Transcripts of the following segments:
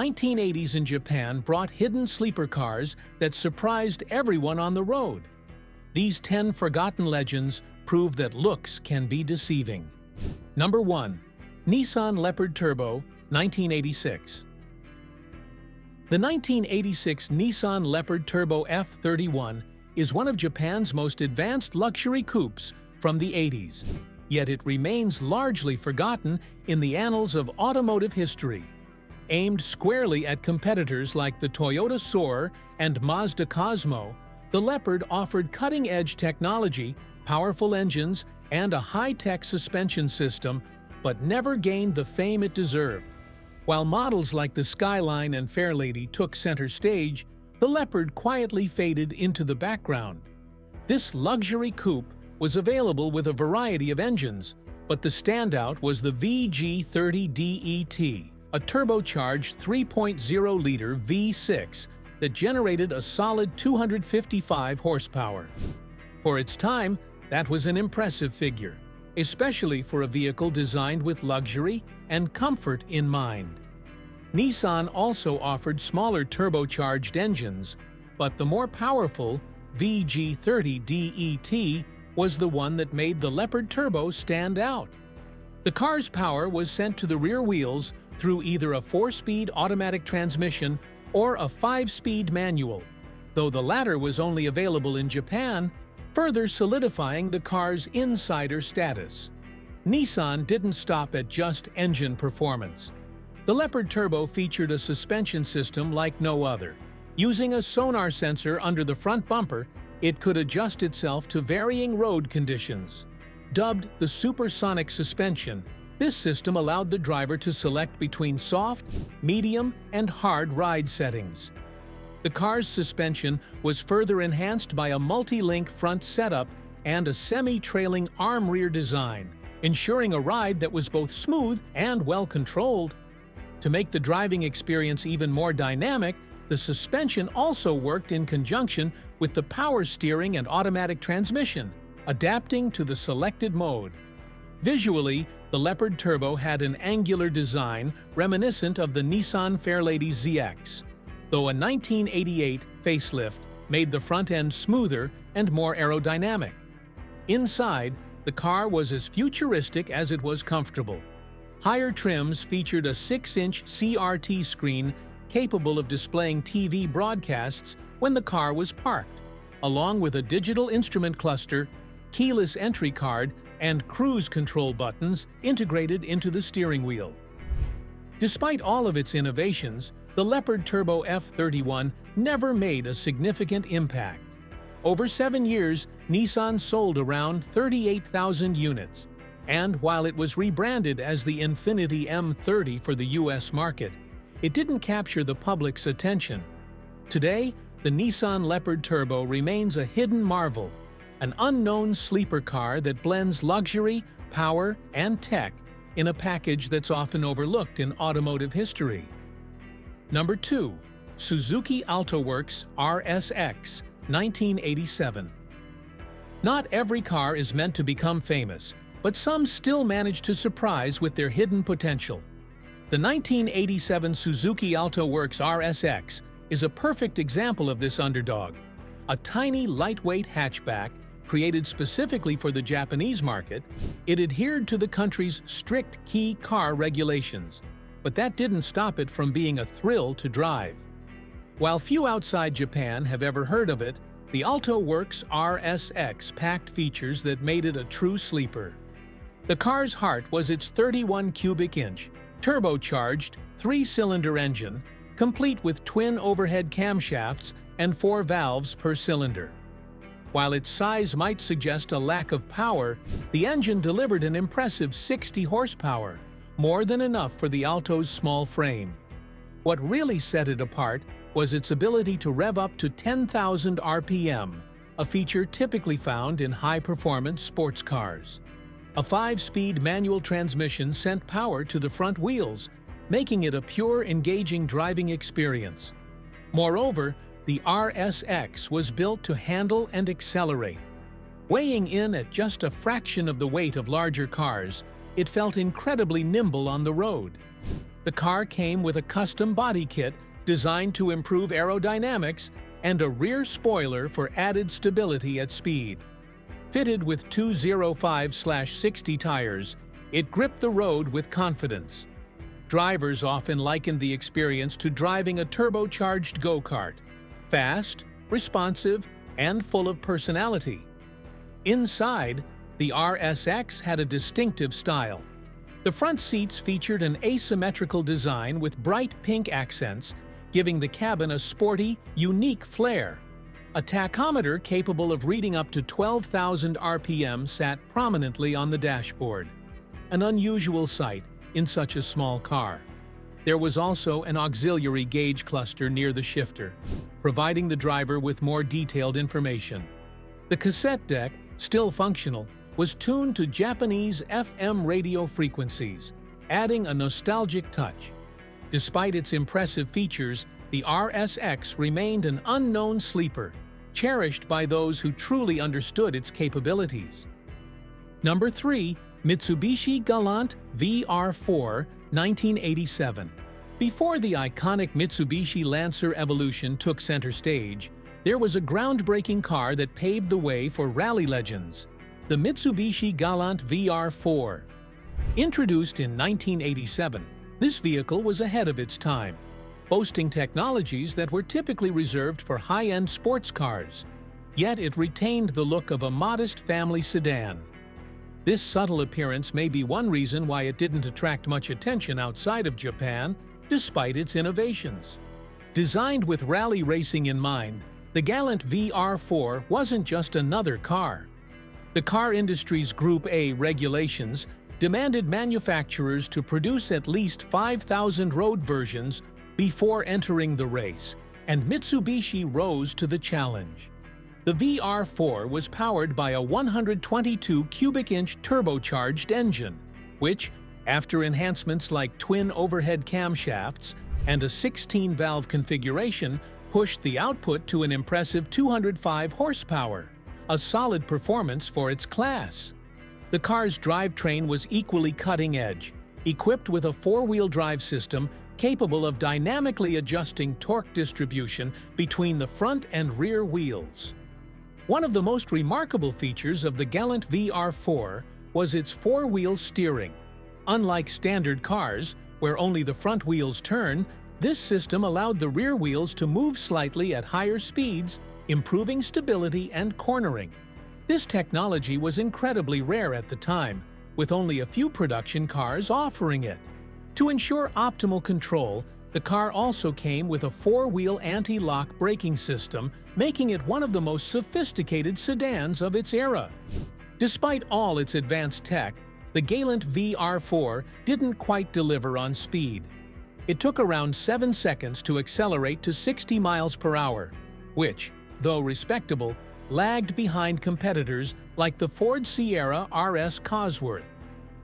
1980s in Japan brought hidden sleeper cars that surprised everyone on the road. These 10 forgotten legends prove that looks can be deceiving. Number 1. Nissan Leopard Turbo, 1986. The 1986 Nissan Leopard Turbo F31 is one of Japan's most advanced luxury coupes from the 80s, yet it remains largely forgotten in the annals of automotive history. Aimed squarely at competitors like the Toyota Soar and Mazda Cosmo, the Leopard offered cutting-edge technology, powerful engines, and a high-tech suspension system, but never gained the fame it deserved. While models like the Skyline and Fairlady took center stage, the Leopard quietly faded into the background. This luxury coupe was available with a variety of engines, but the standout was the VG30DET, a turbocharged 3.0-liter V6 that generated a solid 255 horsepower. For its time, that was an impressive figure, especially for a vehicle designed with luxury and comfort in mind. Nissan also offered smaller turbocharged engines, but the more powerful VG30DET was the one that made the Leopard Turbo stand out. The car's power was sent to the rear wheels through either a 4-speed automatic transmission or a 5-speed manual, though the latter was only available in Japan, further solidifying the car's insider status. Nissan didn't stop at just engine performance. The Leopard Turbo featured a suspension system like no other. Using a sonar sensor under the front bumper, it could adjust itself to varying road conditions. Dubbed the supersonic suspension, this system allowed the driver to select between soft, medium, and hard ride settings. The car's suspension was further enhanced by a multi-link front setup and a semi-trailing arm rear design, ensuring a ride that was both smooth and well-controlled. To make the driving experience even more dynamic, the suspension also worked in conjunction with the power steering and automatic transmission, adapting to the selected mode. Visually, the Leopard Turbo had an angular design reminiscent of the Nissan Fairlady ZX, though a 1988 facelift made the front end smoother and more aerodynamic. Inside, the car was as futuristic as it was comfortable. Higher trims featured a 6-inch CRT screen capable of displaying TV broadcasts when the car was parked, along with a digital instrument cluster, keyless entry card, and cruise control buttons integrated into the steering wheel. Despite all of its innovations, the Leopard Turbo F31 never made a significant impact. Over 7 years, Nissan sold around 38,000 units, and while it was rebranded as the Infiniti M30 for the US market, it didn't capture the public's attention. Today, the Nissan Leopard Turbo remains a hidden marvel, an unknown sleeper car that blends luxury, power, and tech in a package that's often overlooked in automotive history. Number 2. Suzuki Alto Works RSX, 1987. Not every car is meant to become famous, but some still manage to surprise with their hidden potential. The 1987 Suzuki Alto Works RSX is a perfect example of this underdog. A tiny, lightweight hatchback, created specifically for the Japanese market, it adhered to the country's strict key car regulations, but that didn't stop it from being a thrill to drive. While few outside Japan have ever heard of it, the Alto Works RSX packed features that made it a true sleeper. The car's heart was its 31 cubic inch, turbocharged, 3-cylinder engine, complete with twin overhead camshafts and 4 valves per cylinder. While its size might suggest a lack of power, the engine delivered an impressive 60 horsepower, more than enough for the Alto's small frame. What really set it apart was its ability to rev up to 10,000 RPM, a feature typically found in high-performance sports cars. A 5-speed manual transmission sent power to the front wheels, making it a pure, engaging driving experience. Moreover, the RSX was built to handle and accelerate. Weighing in at just a fraction of the weight of larger cars, it felt incredibly nimble on the road. The car came with a custom body kit designed to improve aerodynamics and a rear spoiler for added stability at speed. Fitted with 205/60 tires, it gripped the road with confidence. Drivers often likened the experience to driving a turbocharged go-kart, fast, responsive, and full of personality. Inside, the RSX had a distinctive style. The front seats featured an asymmetrical design with bright pink accents, giving the cabin a sporty, unique flair. A tachometer capable of reading up to 12,000 RPM sat prominently on the dashboard, an unusual sight in such a small car. There was also an auxiliary gauge cluster near the shifter, providing the driver with more detailed information. The cassette deck, still functional, was tuned to Japanese FM radio frequencies, adding a nostalgic touch. Despite its impressive features, the RSX remained an unknown sleeper, cherished by those who truly understood its capabilities. Number 3. Mitsubishi Galant VR4, 1987. Before the iconic Mitsubishi Lancer evolution took center stage, there was a groundbreaking car that paved the way for rally legends, the Mitsubishi Galant VR4. Introduced in 1987, this vehicle was ahead of its time, boasting technologies that were typically reserved for high-end sports cars, yet it retained the look of a modest family sedan. This subtle appearance may be one reason why it didn't attract much attention outside of Japan, despite its innovations. Designed with rally racing in mind, the Galant VR4 wasn't just another car. The car industry's Group A regulations demanded manufacturers to produce at least 5,000 road versions before entering the race, and Mitsubishi rose to the challenge. The VR4 was powered by a 122 cubic-inch turbocharged engine, which, after enhancements like twin overhead camshafts and a 16-valve configuration, pushed the output to an impressive 205 horsepower, a solid performance for its class. The car's drivetrain was equally cutting-edge, equipped with a four-wheel drive system capable of dynamically adjusting torque distribution between the front and rear wheels. One of the most remarkable features of the Galant VR4 was its four-wheel steering. Unlike standard cars, where only the front wheels turn, this system allowed the rear wheels to move slightly at higher speeds, improving stability and cornering. This technology was incredibly rare at the time, with only a few production cars offering it. To ensure optimal control, the car also came with a four-wheel anti-lock braking system, making it one of the most sophisticated sedans of its era. Despite all its advanced tech, the Galant VR4 didn't quite deliver on speed. It took around 7 seconds to accelerate to 60 miles per hour, which, though respectable, lagged behind competitors like the Ford Sierra RS Cosworth.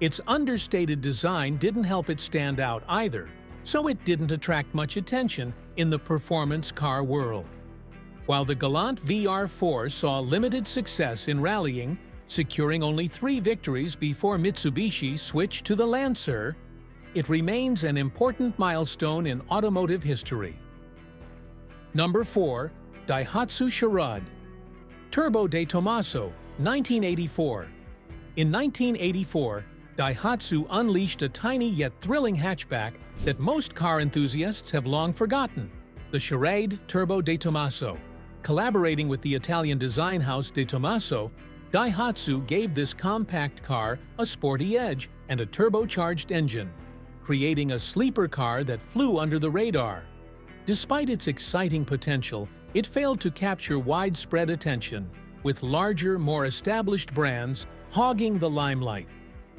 Its understated design didn't help it stand out either, so it didn't attract much attention in the performance car world. While the Galant VR4 saw limited success in rallying, securing only 3 victories before Mitsubishi switched to the Lancer, it remains an important milestone in automotive history. Number 4. Daihatsu Charade Turbo de Tomaso, 1984. In 1984, Daihatsu unleashed a tiny yet thrilling hatchback that most car enthusiasts have long forgotten, the Charade Turbo de Tomaso. Collaborating with the Italian design house De Tomaso, Daihatsu gave this compact car a sporty edge and a turbocharged engine, creating a sleeper car that flew under the radar. Despite its exciting potential, it failed to capture widespread attention, with larger, more established brands hogging the limelight.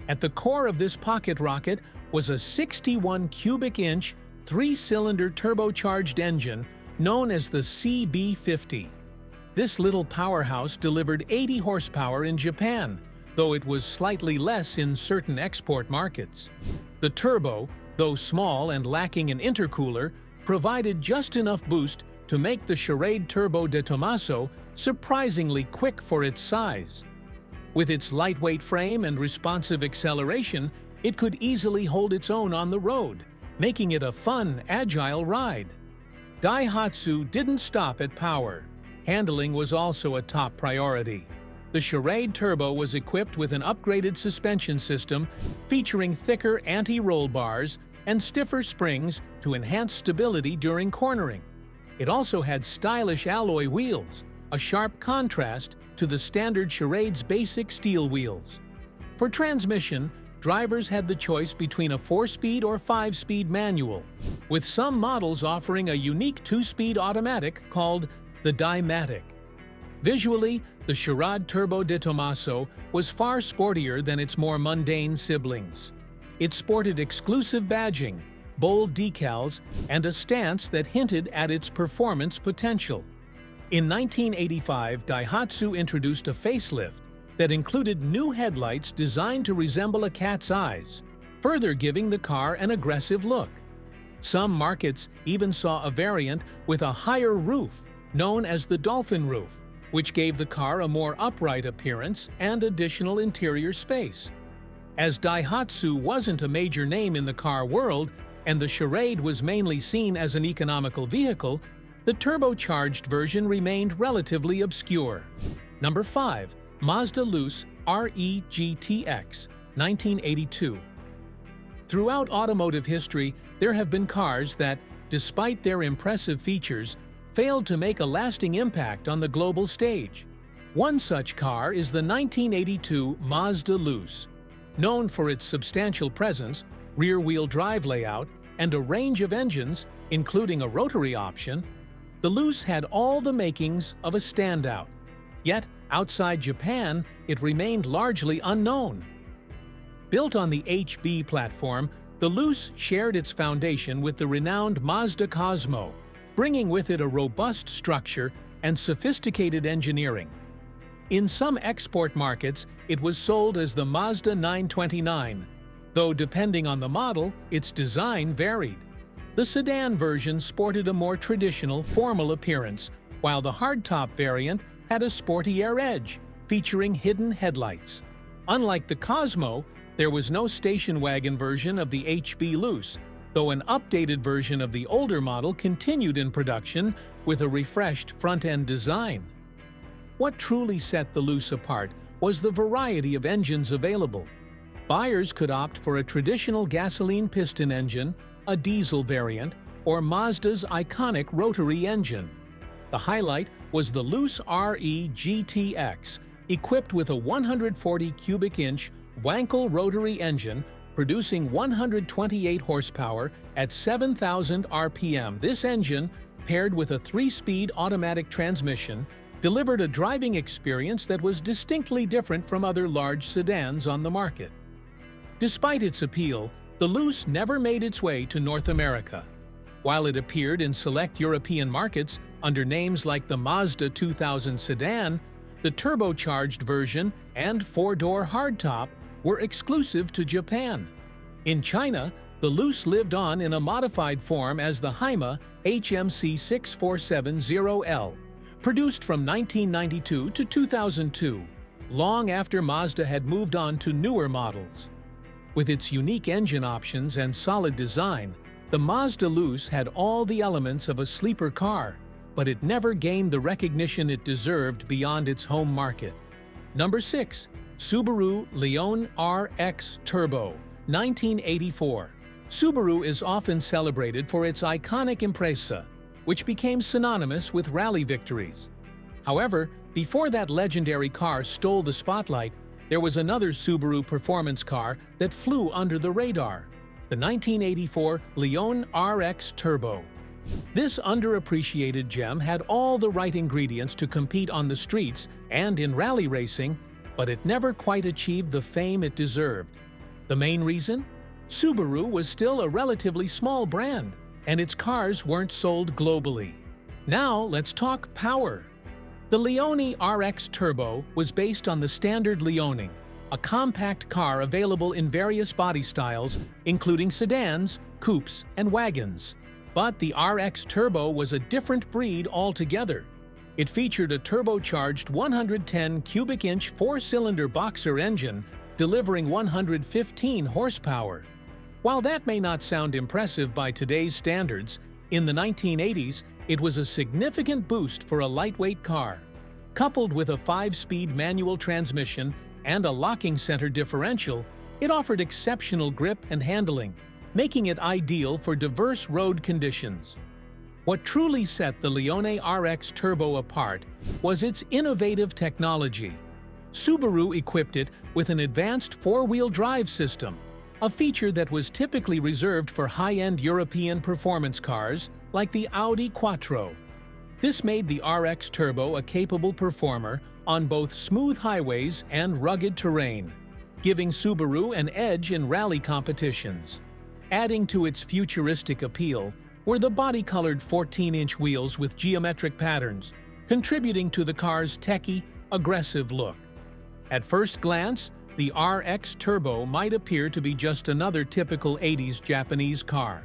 At the core of this pocket rocket was a 61 cubic-inch, 3-cylinder turbocharged engine known as the CB50. This little powerhouse delivered 80 horsepower in Japan, though it was slightly less in certain export markets. The turbo, though small and lacking an intercooler, provided just enough boost to make the Charade Turbo de Tomaso surprisingly quick for its size. With its lightweight frame and responsive acceleration, it could easily hold its own on the road, making it a fun, agile ride. Daihatsu didn't stop at power. Handling was also a top priority. The Charade Turbo was equipped with an upgraded suspension system featuring thicker anti-roll bars and stiffer springs to enhance stability during cornering. It also had stylish alloy wheels, a sharp contrast to the standard Charade's basic steel wheels. For transmission, drivers had the choice between a 4-speed or 5-speed manual, with some models offering a unique 2-speed automatic called the Daimatic. Visually, the Charade Turbo de Tommaso was far sportier than its more mundane siblings. It sported exclusive badging, bold decals, and a stance that hinted at its performance potential. In 1985, Daihatsu introduced a facelift that included new headlights designed to resemble a cat's eyes, further giving the car an aggressive look. Some markets even saw a variant with a higher roof, known as the dolphin roof, which gave the car a more upright appearance and additional interior space. As Daihatsu wasn't a major name in the car world, and the Charade was mainly seen as an economical vehicle, the turbocharged version remained relatively obscure. Number 5. Mazda Luce RGTX, 1982. Throughout automotive history, there have been cars that, despite their impressive features, failed to make a lasting impact on the global stage. One such car is the 1982 Mazda Luce. Known for its substantial presence, rear-wheel drive layout, and a range of engines, including a rotary option, the Luce had all the makings of a standout. Yet, outside Japan, it remained largely unknown. Built on the HB platform, the Luce shared its foundation with the renowned Mazda Cosmo, bringing with it a robust structure and sophisticated engineering. In some export markets, it was sold as the Mazda 929, though depending on the model, its design varied. The sedan version sported a more traditional, formal appearance, while the hardtop variant had a sportier edge, featuring hidden headlights. Unlike the Cosmo, there was no station wagon version of the HB Luce, though an updated version of the older model continued in production with a refreshed front-end design. What truly set the Luce apart was the variety of engines available. Buyers could opt for a traditional gasoline piston engine, a diesel variant, or Mazda's iconic rotary engine. The highlight was the Luce RE GTX, equipped with a 140 cubic inch Wankel rotary engine producing 128 horsepower at 7,000 RPM. This engine, paired with a 3-speed automatic transmission, delivered a driving experience that was distinctly different from other large sedans on the market. Despite its appeal, the Luce never made its way to North America. While it appeared in select European markets under names like the Mazda 2000 sedan, the turbocharged version and 4-door hardtop were exclusive to Japan. In China, the Luce lived on in a modified form as the Haima HMC 6470L, produced from 1992 to 2002, long after Mazda had moved on to newer models. With its unique engine options and solid design, the Mazda Luce had all the elements of a sleeper car, but it never gained the recognition it deserved beyond its home market. Number 6. Subaru Leon RX Turbo, 1984. Subaru is often celebrated for its iconic Impreza, which became synonymous with rally victories. However, before that legendary car stole the spotlight, there was another Subaru performance car that flew under the radar, the 1984 Leon RX Turbo. This underappreciated gem had all the right ingredients to compete on the streets and in rally racing, but it never quite achieved the fame it deserved. The main reason? Subaru was still a relatively small brand, and its cars weren't sold globally. Now let's talk power. The Leone RX Turbo was based on the standard Leone, a compact car available in various body styles, including sedans, coupes, and wagons. But the RX Turbo was a different breed altogether. It featured a turbocharged 110 cubic inch 4-cylinder boxer engine delivering 115 horsepower. While that may not sound impressive by today's standards, in the 1980s, it was a significant boost for a lightweight car. Coupled with a 5-speed manual transmission and a locking center differential, it offered exceptional grip and handling, making it ideal for diverse road conditions. What truly set the Leone RX Turbo apart was its innovative technology. Subaru equipped it with an advanced four-wheel drive system, a feature that was typically reserved for high-end European performance cars like the Audi Quattro. This made the RX Turbo a capable performer on both smooth highways and rugged terrain, giving Subaru an edge in rally competitions. Adding to its futuristic appeal were the body-colored 14-inch wheels with geometric patterns, contributing to the car's techy, aggressive look. At first glance, the RX Turbo might appear to be just another typical 80s Japanese car.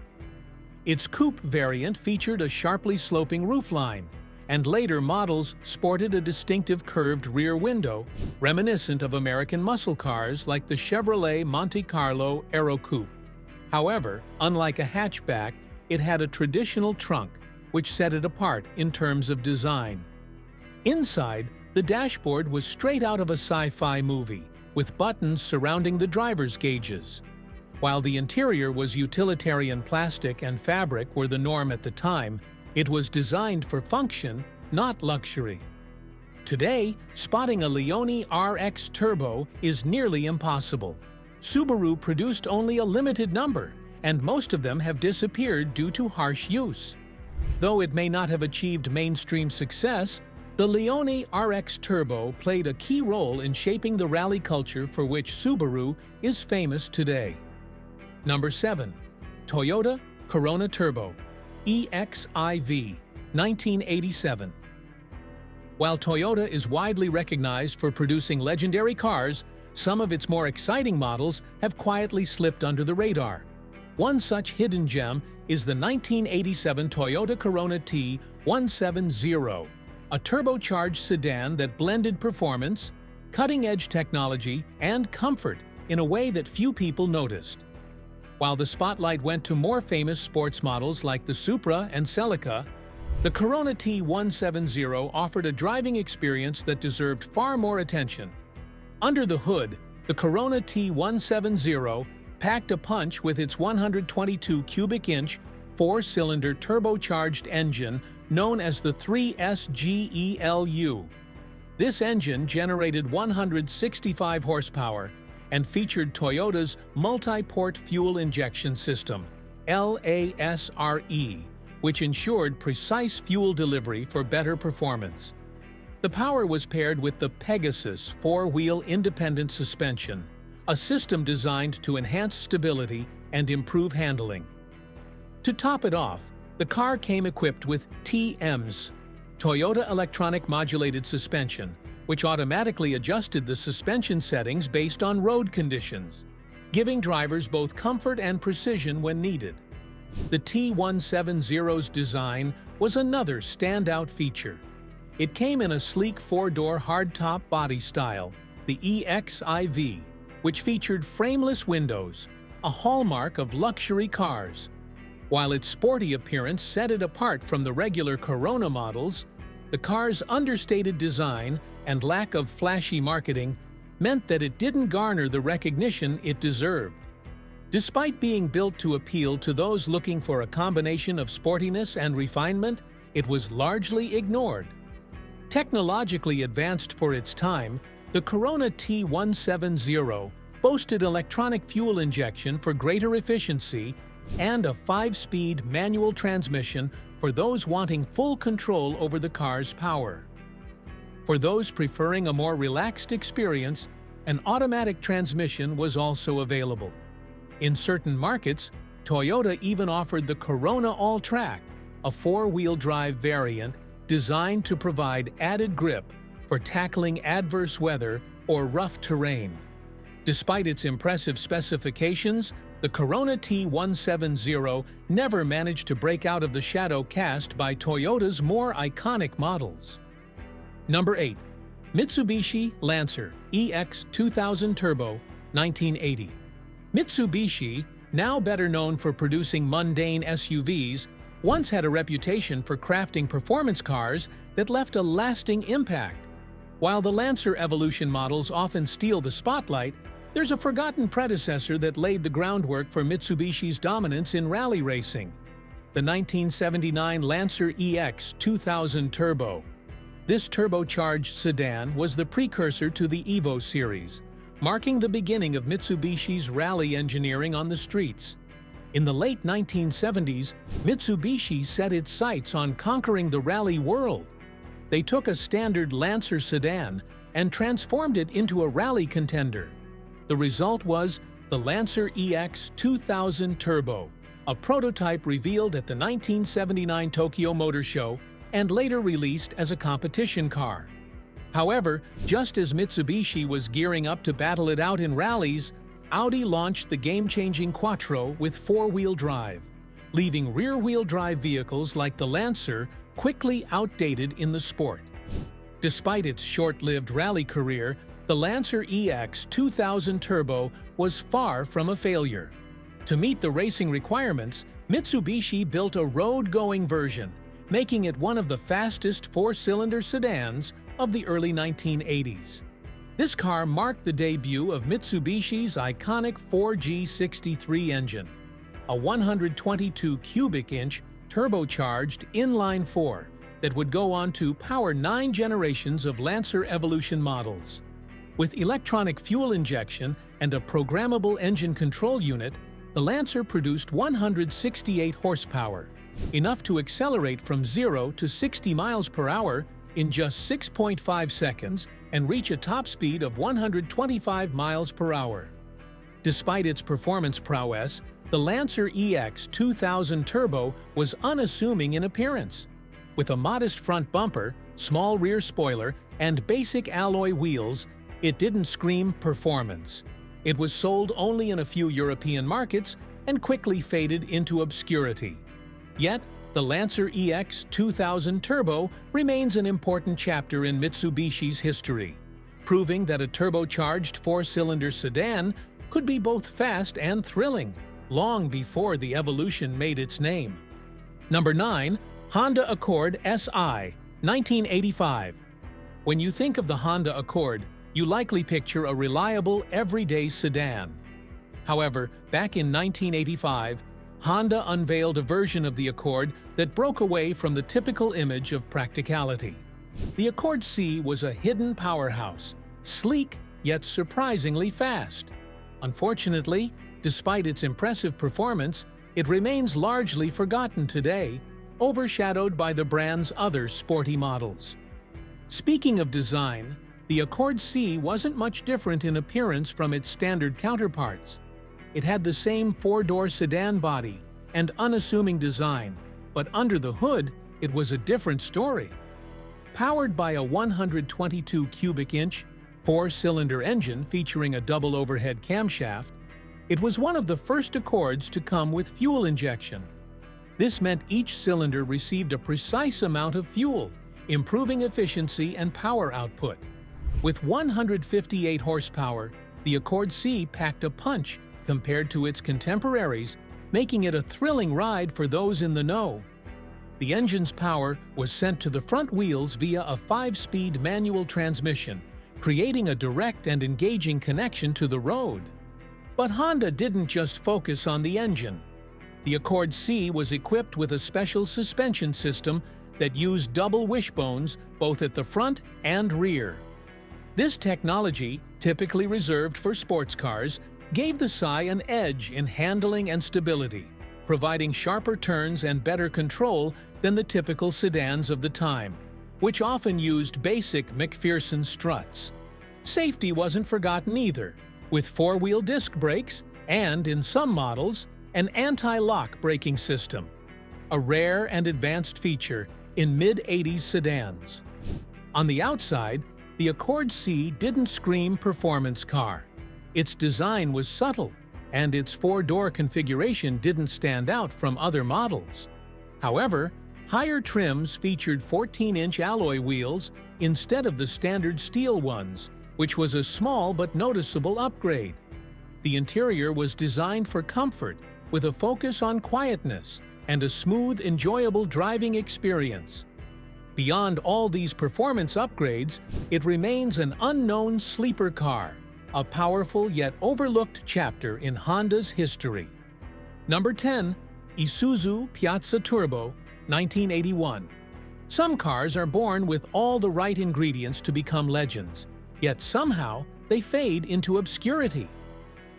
Its coupe variant featured a sharply sloping roofline, and later models sported a distinctive curved rear window, reminiscent of American muscle cars like the Chevrolet Monte Carlo Aero Coupe. However, unlike a hatchback, it had a traditional trunk, which set it apart in terms of design. Inside, the dashboard was straight out of a sci-fi movie, with buttons surrounding the driver's gauges. While the interior was utilitarian plastic and fabric were the norm at the time, it was designed for function, not luxury. Today, spotting a Leone RX Turbo is nearly impossible. Subaru produced only a limited number, and most of them have disappeared due to harsh use. Though it may not have achieved mainstream success, the Leone RX Turbo played a key role in shaping the rally culture for which Subaru is famous today. Number 7. Toyota Corona Turbo EXIV 1987. While Toyota is widely recognized for producing legendary cars, some of its more exciting models have quietly slipped under the radar. One such hidden gem is the 1987 Toyota Corona T170, a turbocharged sedan that blended performance, cutting-edge technology, and comfort in a way that few people noticed. While the spotlight went to more famous sports models like the Supra and Celica, the Corona T170 offered a driving experience that deserved far more attention. Under the hood, the Corona T170 packed a punch with its 122 cubic-inch, 4-cylinder turbocharged engine known as the 3SGELU. This engine generated 165 horsepower and featured Toyota's multi-port fuel injection system, LASRE, which ensured precise fuel delivery for better performance. The power was paired with the Pegasus 4-wheel independent suspension, a system designed to enhance stability and improve handling. To top it off, the car came equipped with TMS, Toyota Electronic Modulated Suspension, which automatically adjusted the suspension settings based on road conditions, giving drivers both comfort and precision when needed. The T170's design was another standout feature. It came in a sleek 4-door hardtop body style, the EXIV, which featured frameless windows, a hallmark of luxury cars. While its sporty appearance set it apart from the regular Corona models, the car's understated design and lack of flashy marketing meant that it didn't garner the recognition it deserved. Despite being built to appeal to those looking for a combination of sportiness and refinement, it was largely ignored. Technologically advanced for its time, the Corona T170 boasted electronic fuel injection for greater efficiency and a 5-speed manual transmission for those wanting full control over the car's power. For those preferring a more relaxed experience, an automatic transmission was also available. In certain markets, Toyota even offered the Corona All-Track, a 4-wheel drive variant designed to provide added grip for tackling adverse weather or rough terrain. Despite its impressive specifications, the Corona T170 never managed to break out of the shadow cast by Toyota's more iconic models. Number 8. Mitsubishi Lancer EX 2000 Turbo 1980. Mitsubishi, now better known for producing mundane SUVs, once had a reputation for crafting performance cars that left a lasting impact. While the Lancer Evolution models often steal the spotlight, there's a forgotten predecessor that laid the groundwork for Mitsubishi's dominance in rally racing: the 1979 Lancer EX 2000 Turbo. This turbocharged sedan was the precursor to the Evo series, marking the beginning of Mitsubishi's rally engineering on the streets. In the late 1970s, Mitsubishi set its sights on conquering the rally world. They took a standard Lancer sedan and transformed it into a rally contender. The result was the Lancer EX 2000 Turbo, a prototype revealed at the 1979 Tokyo Motor Show and later released as a competition car. However, just as Mitsubishi was gearing up to battle it out in rallies, Audi launched the game-changing Quattro with four-wheel drive, leaving rear-wheel drive vehicles like the Lancer quickly outdated in the sport. Despite its short-lived rally career, the Lancer EX 2000 Turbo was far from a failure. To meet the racing requirements, Mitsubishi built a road-going version, making it one of the fastest four-cylinder sedans of the early 1980s. This car marked the debut of Mitsubishi's iconic 4G63 engine, a 122 cubic inch turbocharged inline-4 that would go on to power 9 generations of Lancer Evolution models. With electronic fuel injection and a programmable engine control unit, the Lancer produced 168 horsepower, enough to accelerate from 0 to 60 miles per hour in just 6.5 seconds and reach a top speed of 125 miles per hour. Despite its performance prowess, the Lancer EX 2000 Turbo was unassuming in appearance. With a modest front bumper, small rear spoiler, and basic alloy wheels, it didn't scream performance. It was sold only in a few European markets and quickly faded into obscurity. Yet, the Lancer EX 2000 Turbo remains an important chapter in Mitsubishi's history, proving that a turbocharged four-cylinder sedan could be both fast and thrilling, long before the Evolution made its name. Number 9. Honda Accord SI, 1985. When you think of the Honda Accord, you likely picture a reliable, everyday sedan. However, back in 1985, Honda unveiled a version of the Accord that broke away from the typical image of practicality. The Accord C was a hidden powerhouse, sleek yet surprisingly fast. Unfortunately, despite its impressive performance, it remains largely forgotten today, overshadowed by the brand's other sporty models. Speaking of design, the Accord C wasn't much different in appearance from its standard counterparts. It had the same four-door sedan body and unassuming design, but under the hood, it was a different story. Powered by a 122 cubic inch, four-cylinder engine featuring a double overhead camshaft, it was one of the first Accords to come with fuel injection. This meant each cylinder received a precise amount of fuel, improving efficiency and power output. With 158 horsepower, the Accord C packed a punch compared to its contemporaries, making it a thrilling ride for those in the know. The engine's power was sent to the front wheels via a 5-speed manual transmission, creating a direct and engaging connection to the road. But Honda didn't just focus on the engine. The Accord C was equipped with a special suspension system that used double wishbones both at the front and rear. This technology, typically reserved for sports cars, gave the Psy an edge in handling and stability, providing sharper turns and better control than the typical sedans of the time, which often used basic McPherson struts. Safety wasn't forgotten either, with four-wheel disc brakes and, in some models, an anti-lock braking system, a rare and advanced feature in mid-80s sedans. On the outside, the Accord C didn't scream performance car. Its design was subtle, and its four-door configuration didn't stand out from other models. However, higher trims featured 14-inch alloy wheels instead of the standard steel ones, which was a small but noticeable upgrade. The interior was designed for comfort, with a focus on quietness and a smooth, enjoyable driving experience. Beyond all these performance upgrades, it remains an unknown sleeper car, a powerful yet overlooked chapter in Honda's history. Number 10. Isuzu Piaza Turbo, 1981. Some cars are born with all the right ingredients to become legends, yet somehow they fade into obscurity.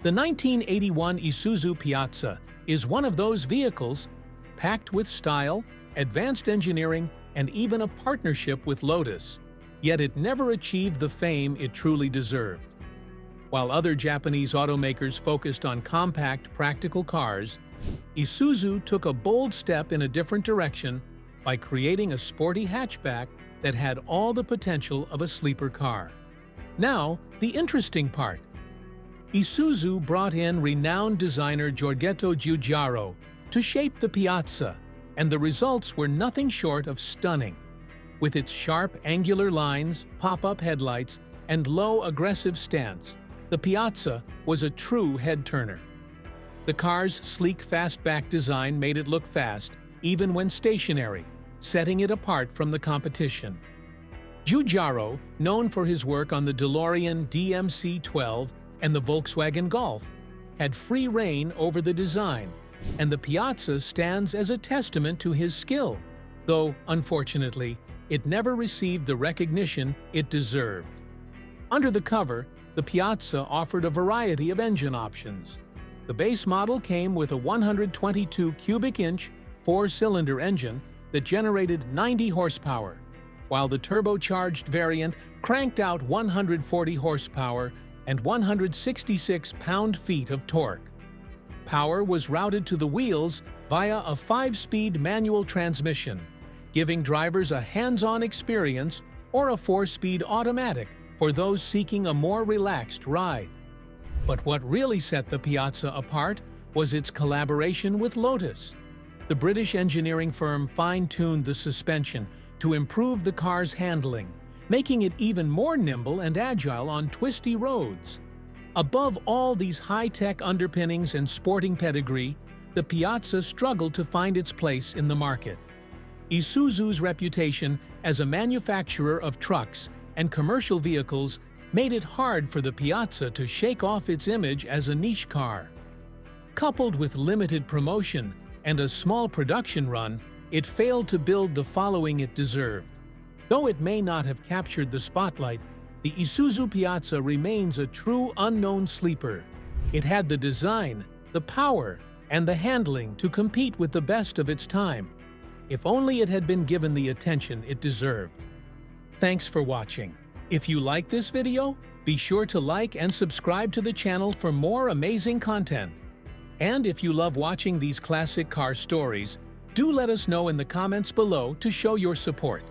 The 1981 Isuzu Piaza is one of those vehicles, packed with style, advanced engineering, and even a partnership with Lotus, yet it never achieved the fame it truly deserved. While other Japanese automakers focused on compact, practical cars, Isuzu took a bold step in a different direction by creating a sporty hatchback that had all the potential of a sleeper car. Now, the interesting part. Isuzu brought in renowned designer Giorgetto Giugiaro to shape the Piaza, and the results were nothing short of stunning. With its sharp, angular lines, pop-up headlights, and low, aggressive stance, the Piaza was a true head-turner. The car's sleek fastback design made it look fast, even when stationary, setting it apart from the competition. Giugiaro, known for his work on the DeLorean DMC-12 and the Volkswagen Golf, had free rein over the design, and the Piaza stands as a testament to his skill, though, unfortunately, it never received the recognition it deserved. Under the cover, the Piaza offered a variety of engine options. The base model came with a 122 cubic-inch, 4-cylinder engine that generated 90 horsepower, while the turbocharged variant cranked out 140 horsepower and 166 pound-feet of torque. Power was routed to the wheels via a 5-speed manual transmission, giving drivers a hands-on experience, or a 4-speed automatic for those seeking a more relaxed ride. But what really set the Piaza apart was its collaboration with Lotus. The British engineering firm fine-tuned the suspension to improve the car's handling, making it even more nimble and agile on twisty roads. Above all these high-tech underpinnings and sporting pedigree, the Piaza struggled to find its place in the market. Isuzu's reputation as a manufacturer of trucks and commercial vehicles made it hard for the Piaza to shake off its image as a niche car. Coupled with limited promotion and a small production run, it failed to build the following it deserved. Though it may not have captured the spotlight, the Isuzu Piaza remains a true unknown sleeper. It had the design, the power, and the handling to compete with the best of its time. If only it had been given the attention it deserved. Thanks for watching. If you like this video, be sure to like and subscribe to the channel for more amazing content. And if you love watching these classic car stories, do let us know in the comments below to show your support.